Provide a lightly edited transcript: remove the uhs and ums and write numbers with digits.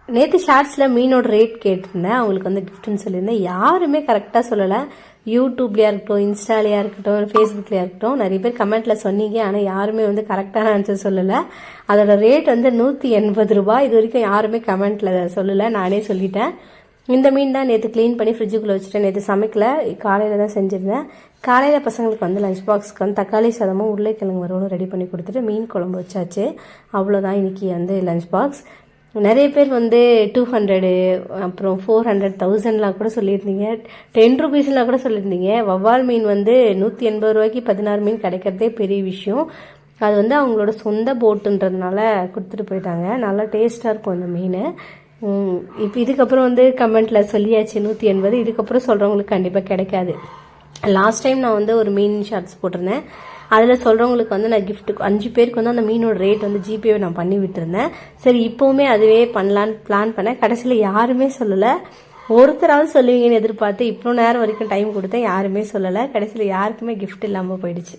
நேற்று ஷார்ட்ஸில் மீனோட ரேட் கேட்டிருந்தேன், அவங்களுக்கு வந்து கிஃப்ட்னு சொல்லியிருந்தேன். யாருமே கரெக்டாக சொல்லலை. யூடியூப்லையா இருக்கட்டும், இன்ஸ்டாலையா இருக்கட்டும், ஃபேஸ்புக்லையா இருக்கட்டும், நிறைய பேர் கமெண்ட்டில் சொன்னீங்க. ஆனால் யாருமே வந்து கரெக்டான ஆன்சர் சொல்லலை. அதோட ரேட் வந்து 180 ரூபாய். இது வரைக்கும் யாருமே கமெண்ட்டில் சொல்லலை, நானே சொல்லிட்டேன். இந்த மீன் தான் நேற்று க்ளீன் பண்ணி ஃப்ரிட்ஜுக்குள்ளே வச்சுட்டேன். நேற்று சமைக்கல, காலையில் தான் செஞ்சுருந்தேன். காலையில் பசங்களுக்கு வந்து லஞ்ச் பாக்ஸ்க்கு வந்து தக்காளி சாதமும் உருளைக்கிழங்கு வறுவலும் ரெடி பண்ணி கொடுத்துட்டு மீன் குழம்பு வச்சாச்சு. அவ்வளோதான் இன்றைக்கி வந்து லஞ்ச் பாக்ஸ். நிறைய பேர் வந்து 200 அப்புறம் 400 1000லாம் கூட சொல்லியிருந்தீங்க. 10 ரூபீஸ்லாம் கூட சொல்லியிருந்தீங்க. வவ்வால் மீன் வந்து 180 ரூபாய்க்கு 16 மீன் கிடைக்கிறதே பெரிய விஷயம். அது வந்து அவங்களோட சொந்த போட்டுன்றதுனால கொடுத்துட்டு போயிட்டாங்க. நல்லா டேஸ்ட்டாக இருக்கும் அந்த மீன். இப்போ இதுக்கப்புறம் வந்து கமெண்ட்டில் சொல்லியாச்சு 180. இதுக்கப்புறம் சொல்கிறவங்களுக்கு கண்டிப்பாக கிடைக்காது. லாஸ்ட் டைம் நான் வந்து ஒரு மீன் ஷார்ட்ஸ் போட்டிருந்தேன். அதில் சொல்கிறவங்களுக்கு வந்து நான் கிஃப்ட்டு 5 பேருக்கு வந்து அந்த மீனோட ரேட் வந்து ஜிபேவை நான் பண்ணி விட்டுருந்தேன். சரி, இப்போவுமே அதுவே பண்ணலான்னு பிளான் பண்ணேன். கடைசியில் யாருமே சொல்லலை. ஒருத்தராவது சொல்லுவீங்கன்னு எதிர்பார்த்து இவ்வளோ நேரம் வரைக்கும் டைம் கொடுத்தேன், யாருமே சொல்லலை. கடைசியில் யாருக்குமே கிஃப்ட் இல்லாமல் போயிடுச்சு.